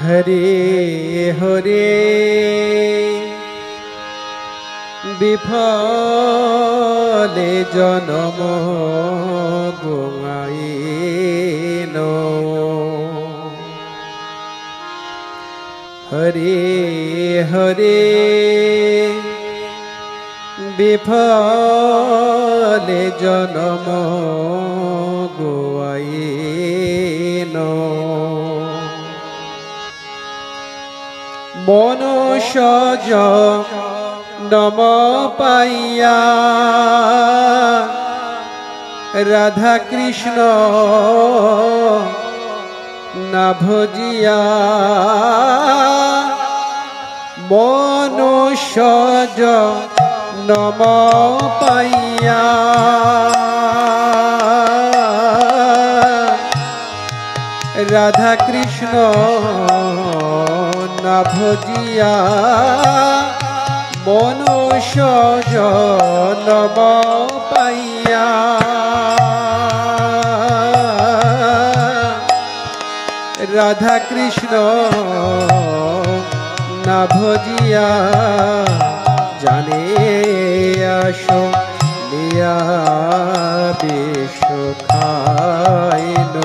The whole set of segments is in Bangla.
হরে হরে বিফলে জনম গুয়াইন হরে হরে বিফলে জনম গুয়াইন মনুষ্য নম পাইয়া রাধা কৃষ্ণ না ভজিয়া মনুষ্য নম পাইয়া রাধা কৃষ্ণ না ভজিয়া মনুষ্য জনম পাইয়া রাধা কৃষ্ণ না ভজিয়া জানে আসো লিয়া বিষ খাইল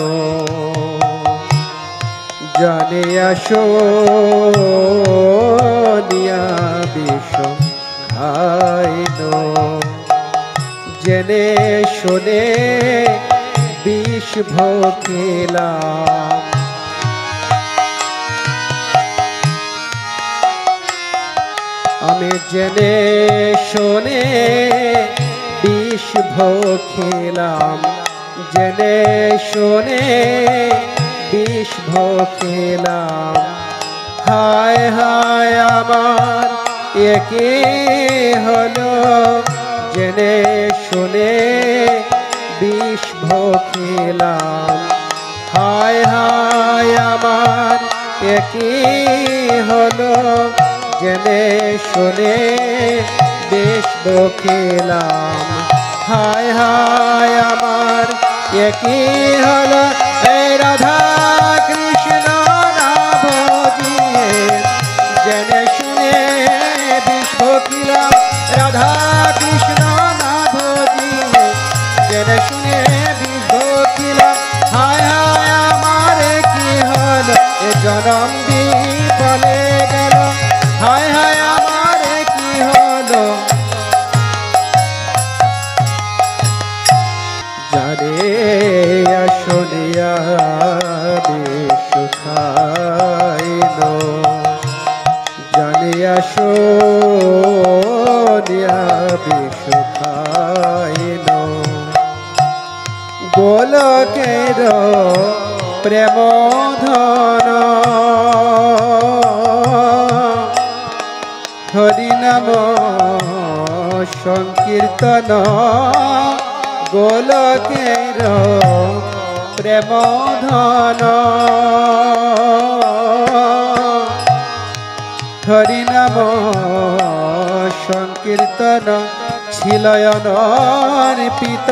জানে আসো লিয়া বিষ খাইল জেনে শুনে বিষ ভোগিলাম আমি জেনে শুনে বিষ ভোগিলাম জেনে শুনে বিষ ভোগিলাম হায় হায় আমার একে হলো জেনে শুনে বিষ ভোগিলাম হায় হায় আমার একে হলো জেনে শুনে বিষ ভোগিলাম হায় হায় আমার একে হলো রাধা কৃষ্ণ না ভজিয়ে জেনে শুনে বিষ ভোগিলাম রাধা কৃষ্ণ না ভজিয়ে জেনে শুনে বিষ ভোগিলাম হায় হায় আমার কি হল এ জনম বিফলে গেল হায় হায় আমার কি হল যারে আসলিয়া বিষ খাইল জানে আসলিয়া বিষ খাইল গোলকের প্রেম ধন হরিনাম সংকীর্তন গোলকের প্রেম ধন হরিনাম সংকীর্তন ছিলয়নর্পিত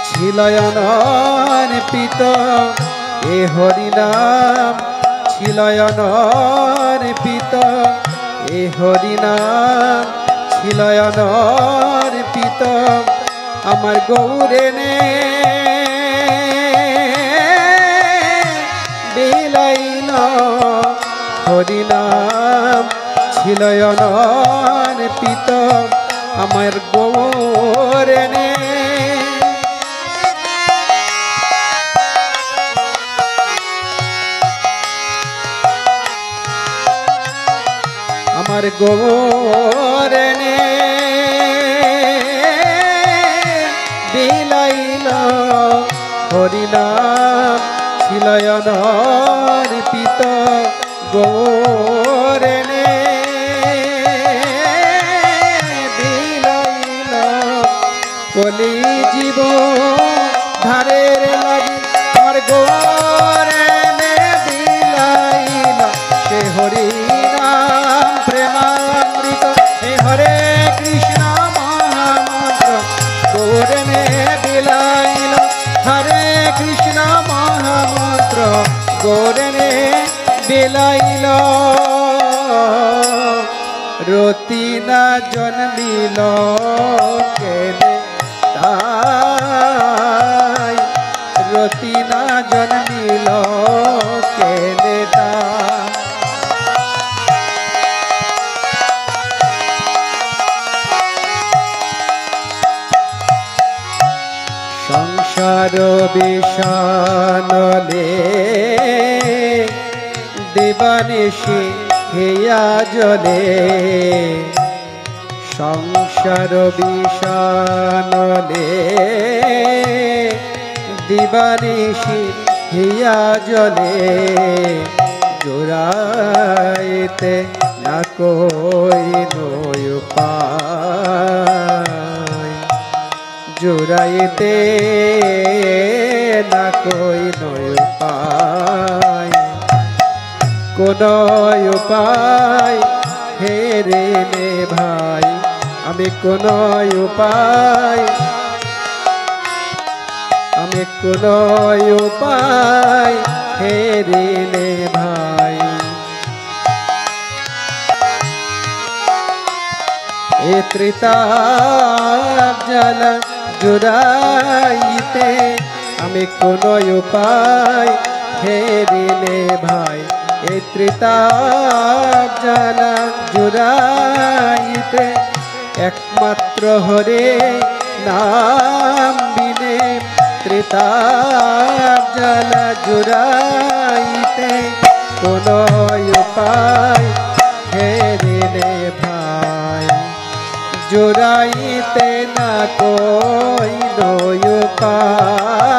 ছিলয়নর্পিত এ হরিনাম ছিলয়নর্পিত এ হরিনাম ছিলয়নর্পিত আমার গৌরে নে বিলাইল হরিনাম ছিলয়নর্পিত আমার গৌরে নে আমার গৌরে নে বিলাইল হরিনাম ছিলয়নর্পিত গৌরে নে বিলাইল কলি জীব ধারের লাগি আমার গৌরে নে বিলাইল সে হরিনাম প্রেমামৃত হে হরে কৃষ্ণ মহামন্ত্র গৌরে নে বিলাইল হরে কৃষ্ণ মহামন্ত্র গৌরনে বিলাইল রতি না জন্মিল কেনে তাই রতি না জন্মিল কেনে তাই সংসার বিষানলে দেবানিশি হেয়া জলে সংসার বিষানলে দিবানিশি হিয়া জলে জোড়াইতে না কই নয় উপায় জোড়াইতে না কই নয় উপায় কোন উপায় হেরে নে ভাই আমি কোন উপায় আমি কোন উপায় হেরে নে ভাই এ ত্রিতাপ জ্বালা জুড়াইতে আমি কোন উপায় হেরে নে ভাই এ ত্রিতাপ জ্বালা জুড়াইতে একমাত্র হরে নাম বিনে ত্রিতাপ জ্বালা জুড়াইতে কোন উপায় হেরে নে ভাই জুড়াইতে না কই উপায়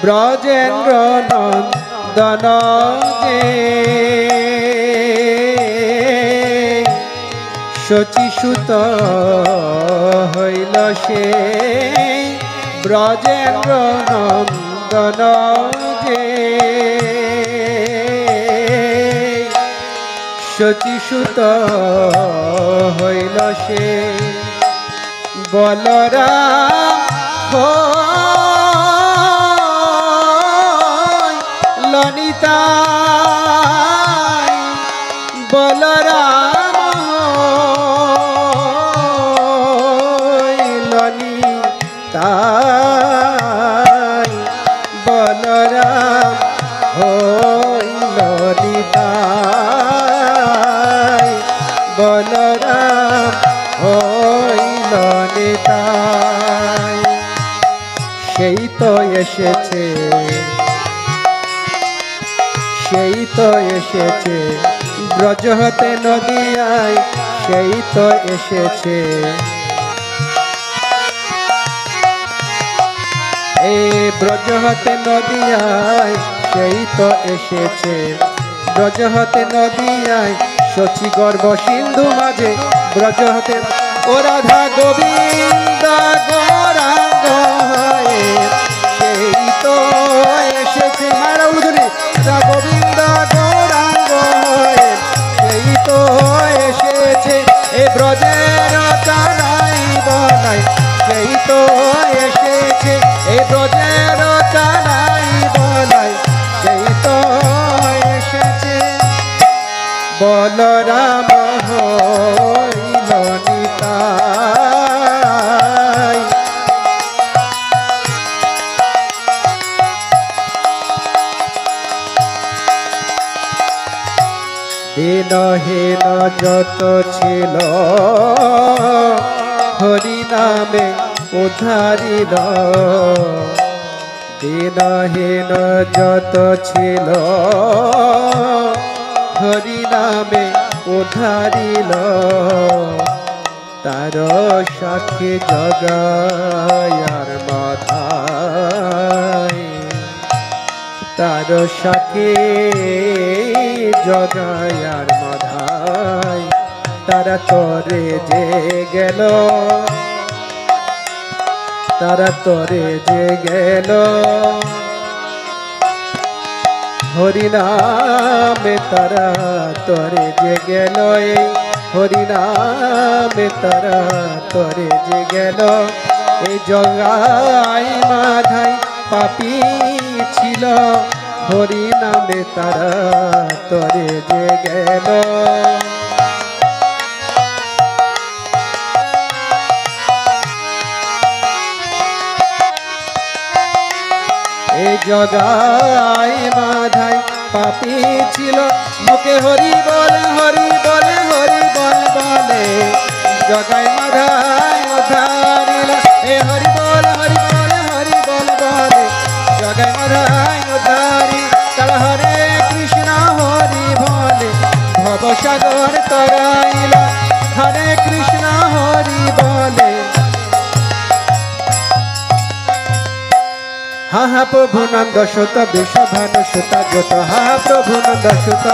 ব্রজেন্দ্র নন্দন যে শচীসুত হইল সে ব্রজেন্দ্র নন্দন যে শচীসুত হইল সে বলরাম লনিতাই বলরাম লনিতাই বলরাম লনিতাই বলরাম লনিতাই সেই তো এসেছে সেই তো এসেছে ব্রজ হতে নদিয়ায় সেই তো এসেছে এই ব্রজ হতে নদিয়ায় সেই তো এসেছে ব্রজ হতে নদিয়ায় শচী গর্ভ সিন্ধু মাঝে ব্রজ হতে ও রাধা গোবিন্দ গৌরাঙ্গ হয়ে সেই তো এসেছে মারা উদুরি রাধা গোবিন্দ গৌরাঙ্গ হয়ে সেই তো এসেছে এ ব্রজের কানাই বনাই সেই তো এসেছে এ ব্রজের কানাই বনাই সেই তো এসেছে বলরাম হইল নিতাই দিনহীন যত ছিল হরি নামে উদ্ধারিল দিনহীন যত ছিল হরি নামে উদ্ধারিল তার সাক্ষী জগায়ার মাধাই তার সাক্ষী জগায়ার মাধাই তারা তরে যে গেল তারা তরে যে গেল হরিনামে তারা তরে যে গেল এই হরি নামে তারা তরে যে গেল। এই জগাই মাধাই পাপী ছিল, হরি নামে তারা তরে যে গেল। এই জগাই মাধাই পাপী ছিল, মুখে হরি বলে হরি বলে হরি বল বলে। জগাই মাধাই উদ্ধারিল, এ হরি বল হরি বলে হরি বল বলে। জগাই মাধাই উদ্ধারি, তারা হরে কৃষ্ণ হরি বলে। ভবসাগর তরাইল, হরে কৃষ্ণ হরি বলে। হা হা প্রভু নন্দ সুত বিশ্বভানু সুত যত, হা প্রভু নন্দ সুত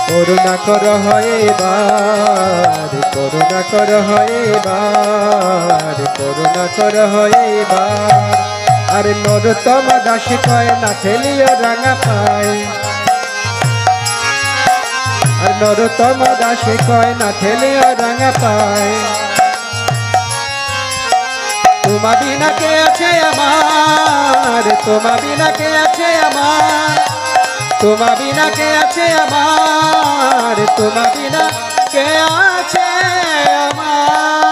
করুণা কর হইবার, করুণা কর হইবার, করুণা কর হইবার। আর নরোত্তম দাস কয় না ঠেলিয়া রাঙা পায়, আর নরোত্তম দাস কয় না ঠেলিয়া রাঙা পায়। তোমা বিনা কে আছে আমার, তোমা বিনা কে আছে আমার, তোমা বিনা কে আছে আমার, তোমা বিনা কে আছে আমার।